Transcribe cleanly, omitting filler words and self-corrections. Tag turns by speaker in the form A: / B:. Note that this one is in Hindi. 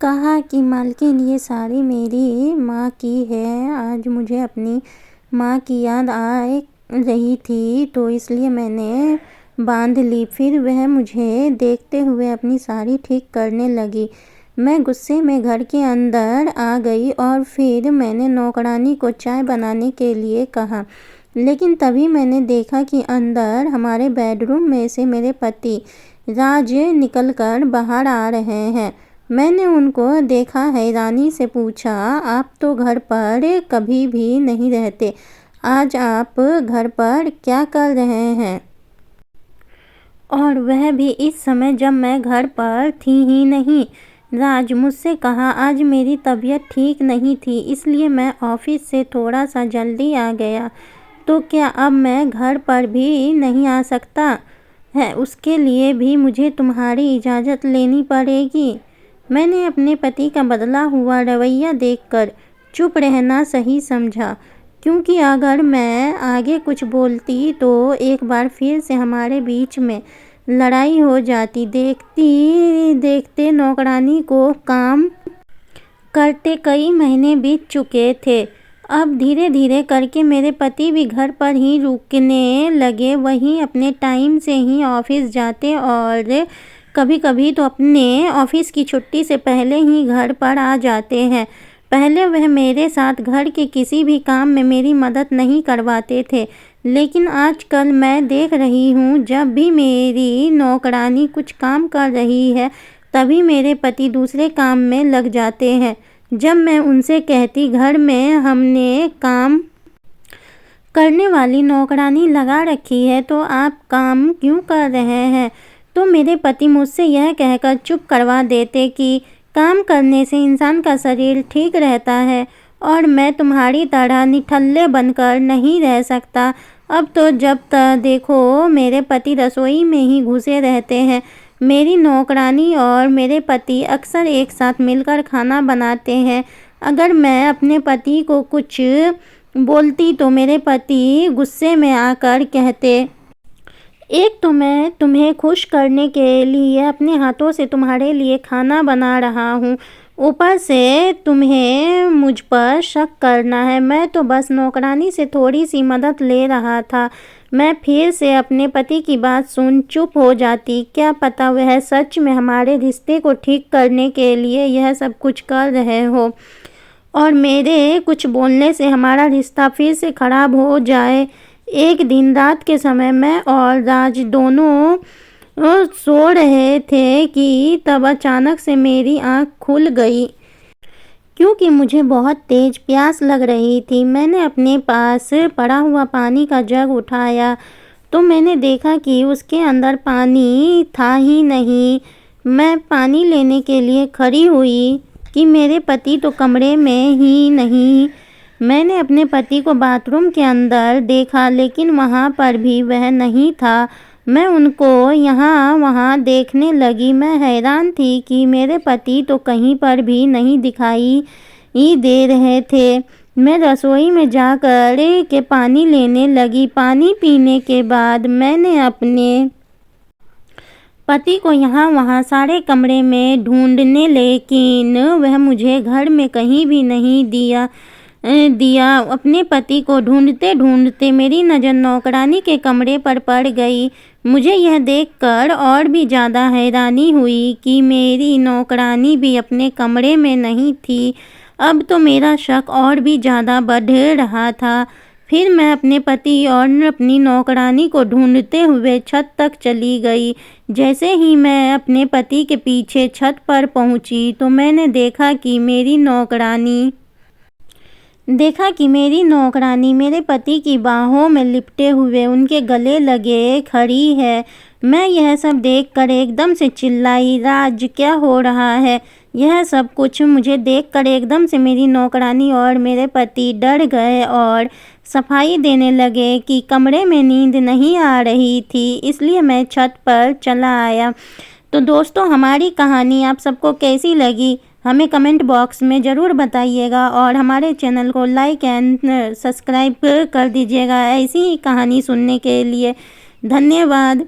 A: कहा कि मालकिन ये साड़ी मेरी माँ की है। आज मुझे अपनी माँ की याद आ रही थी तो इसलिए मैंने बांध ली। फिर वह मुझे देखते हुए अपनी साड़ी ठीक करने लगी। मैं गुस्से में घर के अंदर आ गई और फिर मैंने नौकरानी को चाय बनाने के लिए कहा। लेकिन तभी मैंने देखा कि अंदर हमारे बेडरूम में से मेरे पति राज निकलकर बाहर आ रहे हैं। मैंने उनको देखा, हैरानी से पूछा, आप तो घर पर कभी भी नहीं रहते, आज आप घर पर क्या कर रहे हैं? और वह भी इस समय जब मैं घर पर थी ही नहीं। राज मुझसे कहा, आज मेरी तबीयत ठीक नहीं थी इसलिए मैं ऑफिस से थोड़ा सा जल्दी आ गया। तो क्या अब मैं घर पर भी नहीं आ सकता है? उसके लिए भी मुझे तुम्हारी इजाज़त लेनी पड़ेगी। मैंने अपने पति का बदला हुआ रवैया देखकर चुप रहना सही समझा, क्योंकि अगर मैं आगे कुछ बोलती तो एक बार फिर से हमारे बीच में लड़ाई हो जाती। देखते देखते नौकरानी को काम करते कई महीने बीत चुके थे। अब धीरे धीरे करके मेरे पति भी घर पर ही रुकने लगे। वहीं अपने टाइम से ही ऑफिस जाते और कभी कभी तो अपने ऑफिस की छुट्टी से पहले ही घर पर आ जाते हैं। पहले वह मेरे साथ घर के किसी भी काम में मेरी मदद नहीं करवाते थे, लेकिन आजकल मैं देख रही हूँ जब भी मेरी नौकरानी कुछ काम कर रही है तभी मेरे पति दूसरे काम में लग जाते हैं। जब मैं उनसे कहती, घर में हमने काम करने वाली नौकरानी लगा रखी है तो आप काम क्यों कर रहे हैं, तो मेरे पति मुझसे यह कहकर चुप करवा देते कि काम करने से इंसान का शरीर ठीक रहता है और मैं तुम्हारी तरह निठल्ले बनकर नहीं रह सकता। अब तो जब तक देखो मेरे पति रसोई में ही घुसे रहते हैं। मेरी नौकरानी और मेरे पति अक्सर एक साथ मिलकर खाना बनाते हैं। अगर मैं अपने पति को कुछ बोलती तो मेरे पति गुस्से में आकर कहते, एक तो मैं तुम्हें खुश करने के लिए अपने हाथों से तुम्हारे लिए खाना बना रहा हूँ, ऊपर से तुम्हें मुझ पर शक करना है। मैं तो बस नौकरानी से थोड़ी सी मदद ले रहा था। मैं फिर से अपने पति की बात सुन चुप हो जाती। क्या पता वह सच में हमारे रिश्ते को ठीक करने के लिए यह सब कुछ कर रहे हो और मेरे कुछ बोलने से हमारा रिश्ता फिर से खराब हो जाए। एक दिन रात के समय मैं और राज दोनों सो रहे थे कि तब अचानक से मेरी आंख खुल गई, क्योंकि मुझे बहुत तेज प्यास लग रही थी। मैंने अपने पास पड़ा हुआ पानी का जग उठाया तो मैंने देखा कि उसके अंदर पानी था ही नहीं। मैं पानी लेने के लिए खड़ी हुई कि मेरे पति तो कमरे में ही नहीं। मैंने अपने पति को बाथरूम के अंदर देखा, लेकिन वहाँ पर भी वह नहीं था। मैं उनको यहाँ वहाँ देखने लगी। मैं हैरान थी कि मेरे पति तो कहीं पर भी नहीं दिखाई दे रहे थे। मैं रसोई में जाकर के पानी लेने लगी। पानी पीने के बाद मैंने अपने पति को यहाँ वहाँ सारे कमरे में ढूंढने, लेकिन वह मुझे घर में कहीं भी नहीं दिया। अपने पति को ढूंढते ढूंढते मेरी नज़र नौकरानी के कमरे पर पड़ गई। मुझे यह देखकर और भी ज़्यादा हैरानी हुई कि मेरी नौकरानी भी अपने कमरे में नहीं थी। अब तो मेरा शक और भी ज़्यादा बढ़ रहा था। फिर मैं अपने पति और अपनी नौकरानी को ढूंढते हुए छत तक चली गई। जैसे ही मैं अपने पति के पीछे छत पर पहुंची तो मैंने देखा कि मेरी नौकरानी मेरे पति की बाहों में लिपटे हुए उनके गले लगे खड़ी है। मैं यह सब देखकर एकदम से चिल्लाई, राज क्या हो रहा है? यह सब कुछ मुझे देखकर एकदम से मेरी नौकरानी और मेरे पति डर गए और सफाई देने लगे कि कमरे में नींद नहीं आ रही थी, इसलिए मैं छत पर चला आया। तो दोस्तों, हमारी कहानी आप सबको कैसी लगी हमें कमेंट बॉक्स में ज़रूर बताइएगा और हमारे चैनल को लाइक एंड सब्सक्राइब कर दीजिएगा ऐसी ही कहानी सुनने के लिए। धन्यवाद।